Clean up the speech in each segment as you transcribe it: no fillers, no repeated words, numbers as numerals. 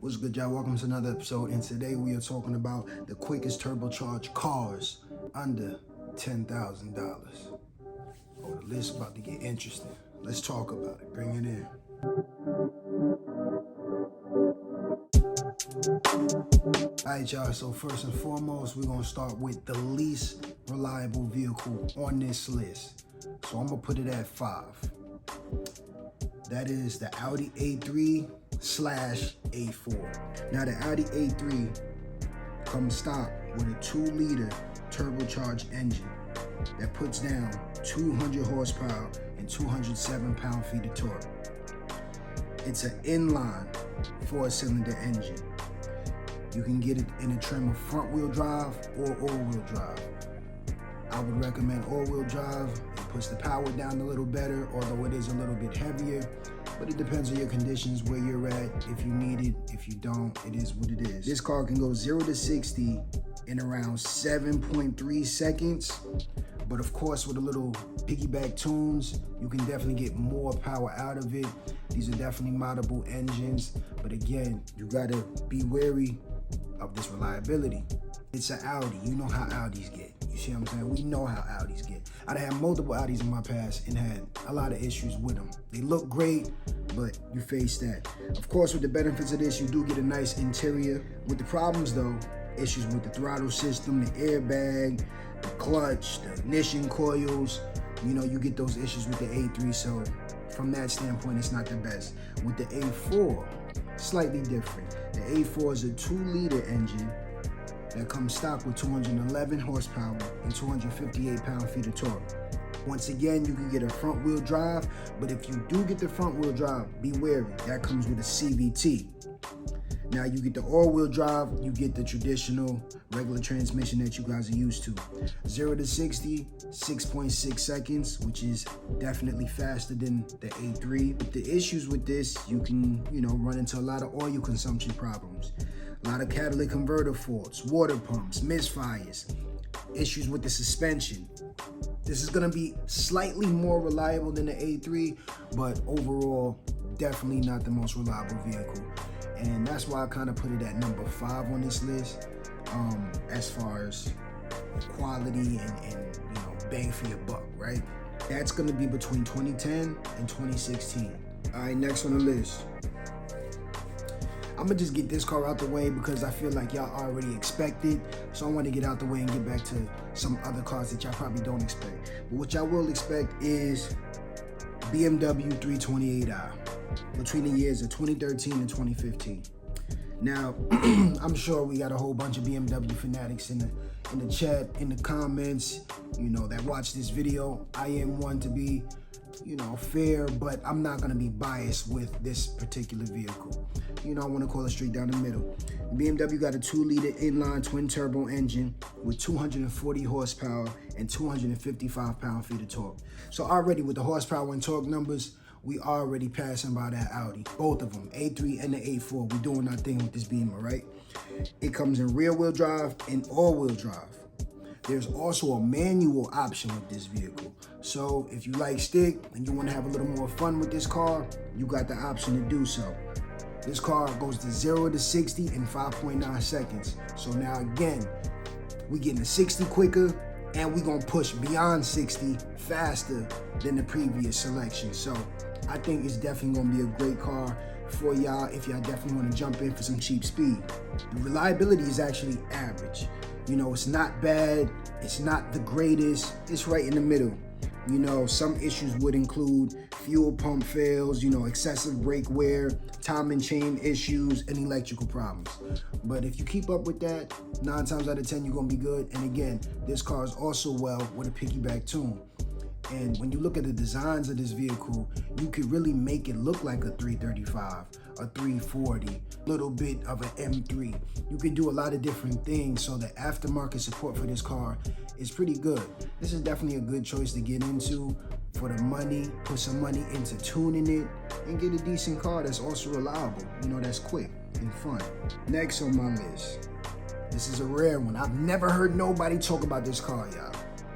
What's good, y'all? Welcome to another episode, and today we are talking about the quickest turbocharged cars under $10,000. Oh, the list about to get interesting. Let's talk about it. Bring it in. Alright, y'all, so first and foremost, we're gonna start with the least reliable vehicle on this list. So I'm gonna put it at 5. That is the Audi A3/A4. Now the Audi A3 comes stock with a 2-liter turbocharged engine that puts down 200 horsepower and 207 pound-feet of torque. It's an inline 4-cylinder engine. You can get it in a trim of front-wheel drive or all-wheel drive. I would recommend all-wheel drive. It puts the power down a little better, although it is a little bit heavier. But it depends on your conditions, where you're at, if you need it, if you don't, it is what it is. This car can go 0 to 60 in around 7.3 seconds. But of course, with a little piggyback tunes, you can definitely get more power out of it. These are definitely moddable engines. But again, you gotta be wary of this reliability. It's an Audi. You know how Audis get. You see what I'm saying? We know how Audis get. I've had multiple Audis in my past and had a lot of issues with them. They look great, but you face that. Of course, with the benefits of this, you do get a nice interior. With the problems though, issues with the throttle system, the airbag, the clutch, the ignition coils, you know, you get those issues with the A3. So from that standpoint, it's not the best. With the A4, slightly different. The A4 is a 2-liter engine that comes stock with 211 horsepower and 258 pound-feet of torque. Once again, you can get a front-wheel drive, but if you do get the front-wheel drive, be wary. That comes with a CVT. Now you get the all-wheel drive, you get the traditional regular transmission that you guys are used to. 0 to 60, 6.6 seconds, which is definitely faster than the A3. The issues with this, you can, run into a lot of oil consumption problems. A lot of catalytic converter faults, water pumps, misfires, issues with the suspension. This is gonna be slightly more reliable than the A3, but overall, definitely not the most reliable vehicle. And that's why I kind of put it at number 5 on this list, as far as quality and bang for your buck, right? That's gonna be between 2010 and 2016. All right, next on the list. I'm gonna just get this car out the way because I feel like y'all already expect it. So I want to get out the way and get back to some other cars that y'all probably don't expect. But what y'all will expect is BMW 328i between the years of 2013 and 2015. Now, I'm sure we got a whole bunch of BMW fanatics in the chat, in the comments, that watch this video. I am one to be, fair, but I'm not gonna be biased with this particular vehicle. I wanna call it straight down the middle. BMW got a 2-liter inline twin turbo engine with 240 horsepower and 255 pound-feet of torque. So already with the horsepower and torque numbers, we already passing by that Audi. Both of them, A3 and the A4, we doing our thing with this Beamer, right? It comes in rear-wheel drive and all-wheel drive. There's also a manual option with this vehicle. So if you like stick and you want to have a little more fun with this car, you got the option to do so. This car goes to 0 to 60 in 5.9 seconds. So now again, we getting to 60 quicker and we gonna push beyond 60 faster than the previous selection. So I think it's definitely gonna be a great car for y'all if y'all definitely wanna jump in for some cheap speed. The reliability is actually average. It's not bad, it's not the greatest, it's right in the middle. Some issues would include fuel pump fails, excessive brake wear, time and chain issues, and electrical problems. But if you keep up with that, 9 times out of 10, you're gonna be good. And again, this car is also well with a piggyback tune. And when you look at the designs of this vehicle, you could really make it look like a 335, a 340, a little bit of an M3. You can do a lot of different things, so the aftermarket support for this car is pretty good. This is definitely a good choice to get into for the money, put some money into tuning it, and get a decent car that's also reliable, that's quick and fun. Next on my list, this is a rare one. I've never heard nobody talk about this car, y'all.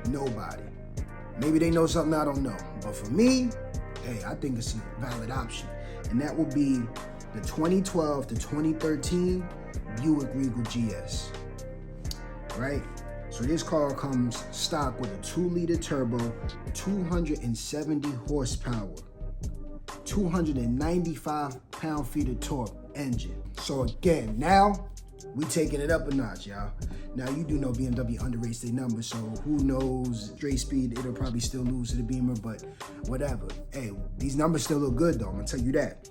Nobody. Maybe they know something I don't know. But for me, hey, I think it's a valid option. And that would be the 2012 to 2013 Buick Regal GS, right? So this car comes stock with a 2-liter turbo, 270 horsepower, 295 pound-feet of torque engine. So again, now we taking it up a notch, y'all. Now you do know BMW underrates their numbers, so who knows, straight speed, it'll probably still lose to the Beamer, but whatever. Hey, these numbers still look good though, I'm gonna tell you that.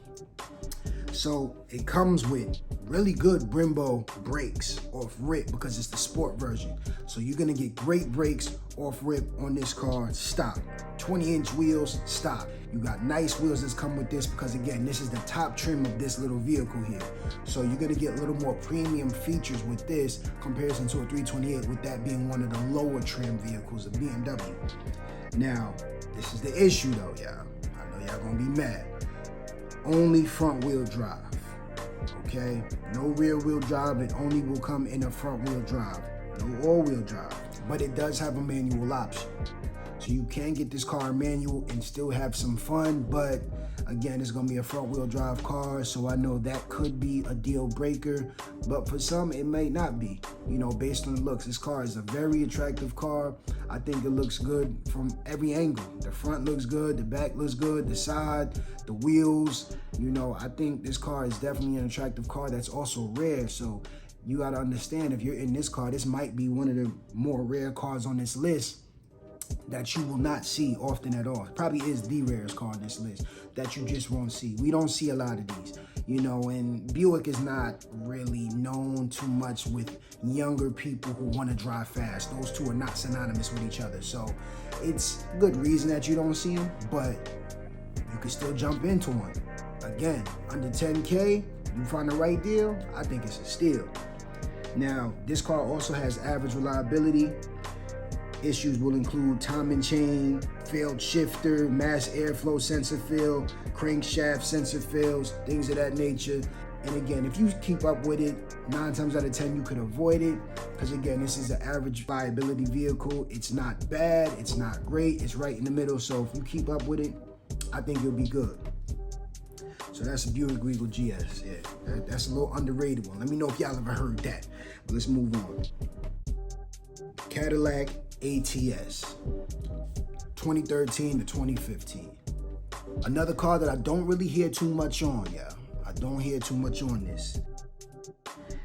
So it comes with really good Brembo brakes off rip because it's the sport version. So you're gonna get great brakes off rip on this car, stock. 20-inch wheels, stock. You got nice wheels that's come with this because again, this is the top trim of this little vehicle here. So you're gonna get a little more premium features with this comparison to a 328, with that being one of the lower trim vehicles of BMW. Now, this is the issue though, y'all. I know y'all gonna be mad. Only front wheel drive, okay? No rear wheel drive, it only will come in a front wheel drive. No all wheel drive, but it does have a manual option. So you can get this car manual and still have some fun, but again, it's gonna be a front wheel drive car, so I know that could be a deal breaker, but for some, it may not be, you know, based on the looks. This car is a very attractive car. I think it looks good from every angle. The front looks good, the back looks good, the side, the wheels, you know, I think this car is definitely an attractive car that's also rare, so you gotta understand, if you're in this car, this might be one of the more rare cars on this list that you will not see often at all. It probably is the rarest car on this list that you just won't see. We don't see a lot of these, you know, and Buick is not really known too much with younger people who want to drive fast. Those two are not synonymous with each other. So it's good reason that you don't see them, but you can still jump into one. Again, under 10K, you find the right deal, I think it's a steal. Now, this car also has average reliability. Issues will include timing chain, failed shifter, mass airflow sensor fail, crankshaft sensor fails, things of that nature. And again, if you keep up with it, 9 times out of 10, you could avoid it. Because again, this is an average viability vehicle. It's not bad, it's not great, it's right in the middle. So if you keep up with it, I think you'll be good. So that's a Buick Regal GS. Yeah, that's a little underrated one. Let me know if y'all ever heard that. But let's move on. Cadillac ATS, 2013 to 2015. Another car that I don't really hear too much on, yeah. I don't hear too much on this.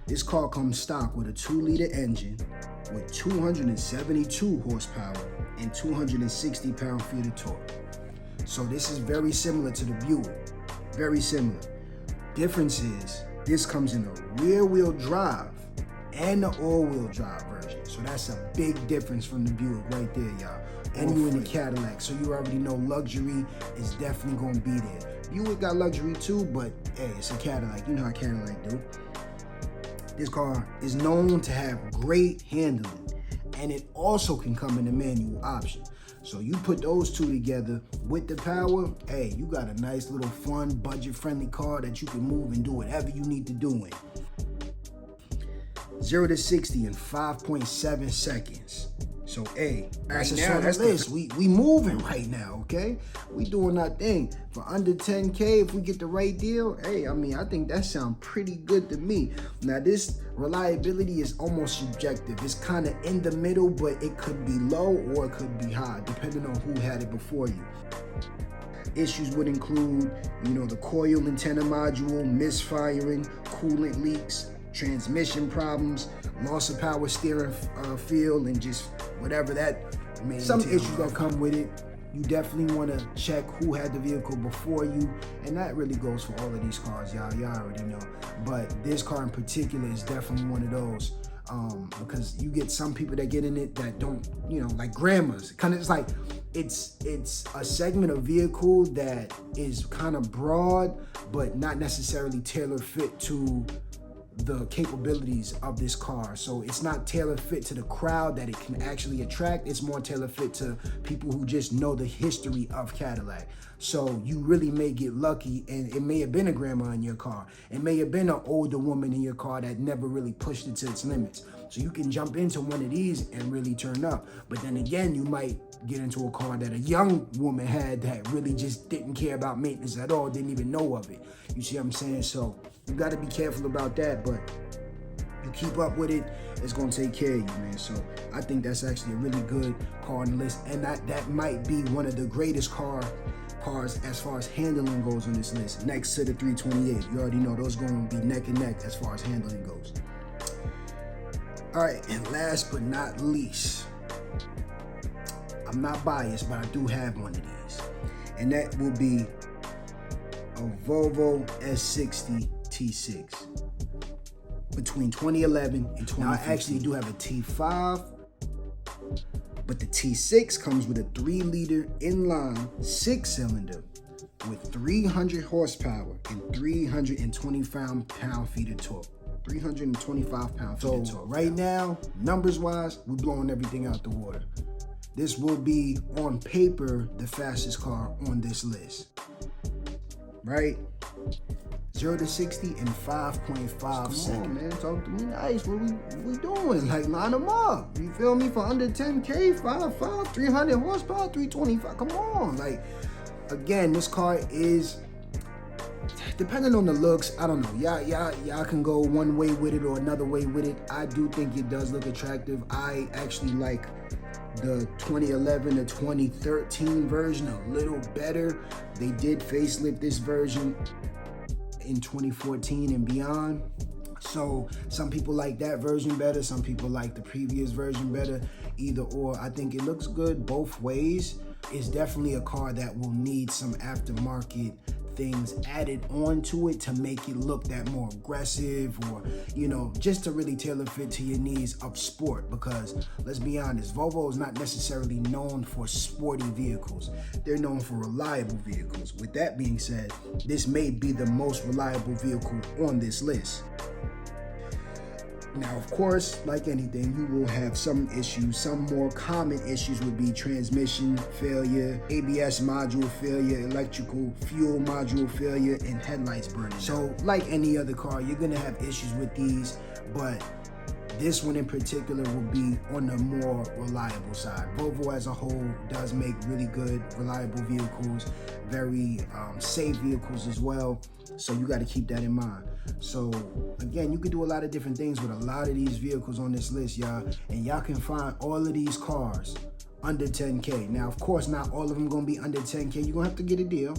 This car comes stock with a 2-liter engine with 272 horsepower and 260 pound-feet of torque. So this is very similar to the Buick, very similar. Difference is, this comes in a rear-wheel drive and the all-wheel drive version. So that's a big difference from the Buick right there, y'all. And you in the Cadillac, so you already know luxury is definitely gonna be there. Buick got luxury too, but hey, it's a Cadillac. You know how Cadillac do. This car is known to have great handling, and it also can come in a manual option. So you put those two together with the power, hey, you got a nice little fun, budget-friendly car that you can move and do whatever you need to do in. 0 to 60 in 5.7 seconds. So, hey, that's the list. We moving right now, okay? We doing our thing. For under 10K, if we get the right deal, hey, I mean, I think that sounds pretty good to me. Now, this reliability is almost subjective. It's kind of in the middle, but it could be low or it could be high, depending on who had it before you. Issues would include, you know, the coil antenna module, misfiring, coolant leaks, transmission problems, loss of power steering feel, and just whatever that may entail. Some issues that come with it. You definitely want to check who had the vehicle before you, and that really goes for all of these cars, y'all already know. But this car in particular is definitely one of those, because you get some people that get in it that don't, you know, like grandmas. Kind of, it's like it's a segment of vehicle that is kind of broad, but not necessarily tailor fit to the capabilities of this car. So it's not tailor fit to the crowd that it can actually attract. It's more tailor fit to people who just know the history of Cadillac. So you really may get lucky, and it may have been a grandma in your car. It may have been an older woman in your car that never really pushed it to its limits. So you can jump into one of these and really turn up. But then again, you might get into a car that a young woman had that really just didn't care about maintenance at all, didn't even know of it. You see what I'm saying? So you got to be careful about that, but you keep up with it, it's gonna take care of you, man. So I think that's actually a really good car on the list, and that might be one of the greatest cars as far as handling goes on this list, next to the 328. You already know those going to be neck and neck as far as handling goes. All right, and last but not least, I'm not biased, but I do have one of these, and that will be a Volvo S60 T6. Between 2011 and 2015. Now, I actually do have a T5, but the T6 comes with a 3-liter inline 6-cylinder with 300 horsepower and 325 pound-feet of torque. 325 pound-feet of torque. Right now, numbers-wise, we're blowing everything out the water. This will be, on paper, the fastest car on this list. Right? 0 to 60 in 5.5 seconds. Come on, man, talk to me nice. What we doing? Like, line them up. You feel me? For under 10K, 5.5, 300 horsepower, 325. Come on. Like, again, this car is, depending on the looks, I don't know. Y'all can go one way with it or another way with it. I do think it does look attractive. I actually like the 2011 to 2013 version a little better. They did facelift this version in 2014 and beyond. So some people like that version better, some people like the previous version better. Either or, I think it looks good both ways. It's definitely a car that will need some aftermarket things added onto it to make it look that more aggressive, or, you know, just to really tailor fit to your needs of sport. Because let's be honest, Volvo is not necessarily known for sporty vehicles. They're known for reliable vehicles. With that being said, this may be the most reliable vehicle on this list. Now, of course, like anything, you will have some issues. Some more common issues would be transmission failure, ABS module failure, electrical fuel module failure, and headlights burning. So, like any other car, you're gonna have issues with these, but this one in particular will be on the more reliable side. Volvo as a whole does make really good, reliable vehicles, very safe vehicles as well. So you got to keep that in mind. So again, you can do a lot of different things with a lot of these vehicles on this list, y'all. And y'all can find all of these cars under 10K. Now, of course, not all of them gonna be under 10K. You're gonna have to get a deal,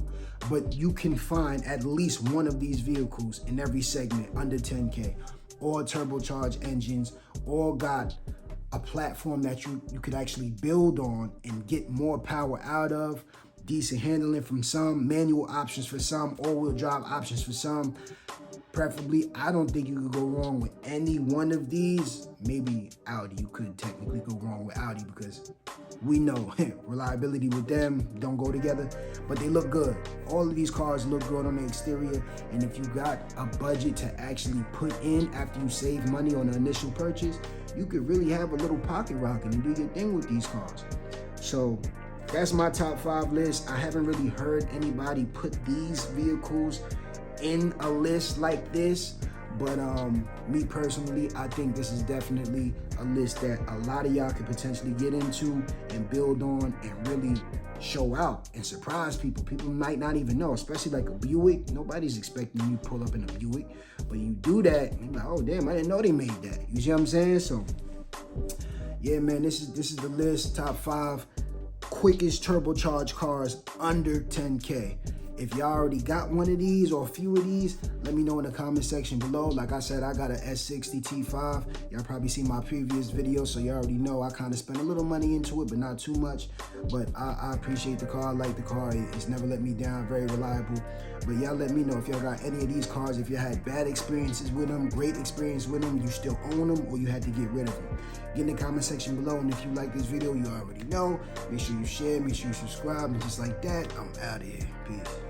but you can find at least one of these vehicles in every segment under 10K. All turbocharged engines, all got a platform that you could actually build on and get more power out of. Decent handling from some, manual options for some, all-wheel drive options for some. Preferably, I don't think you could go wrong with any one of these. Maybe Audi, you could technically go wrong with Audi because we know reliability with them don't go together, but they look good. All of these cars look good on the exterior, and if you got a budget to actually put in after you save money on the initial purchase, you could really have a little pocket rocket and do your thing with these cars. So that's my top 5 list. I haven't really heard anybody put these vehicles in a list like this, but me personally, I think this is definitely a list that a lot of y'all could potentially get into and build on and really show out and surprise people. People might not even know, especially like a Buick. Nobody's expecting you to pull up in a Buick, but you do that, and you're like, oh damn, I didn't know they made that. You see what I'm saying? So yeah, man, this is the list. Top 5 quickest turbocharged cars under 10K. If y'all already got one of these or a few of these, let me know in the comment section below. Like I said, I got an S60 T5. Y'all probably seen my previous video, so you already know I kind of spent a little money into it, but not too much. But I appreciate the car. I like the car. It's never let me down. Very reliable. But y'all let me know if y'all got any of these cars, if you had bad experiences with them, great experience with them, you still own them, or you had to get rid of them. Get in the comment section below, and if you like this video, you already know. Make sure you share, make sure you subscribe, and just like that, I'm out of here. Peace.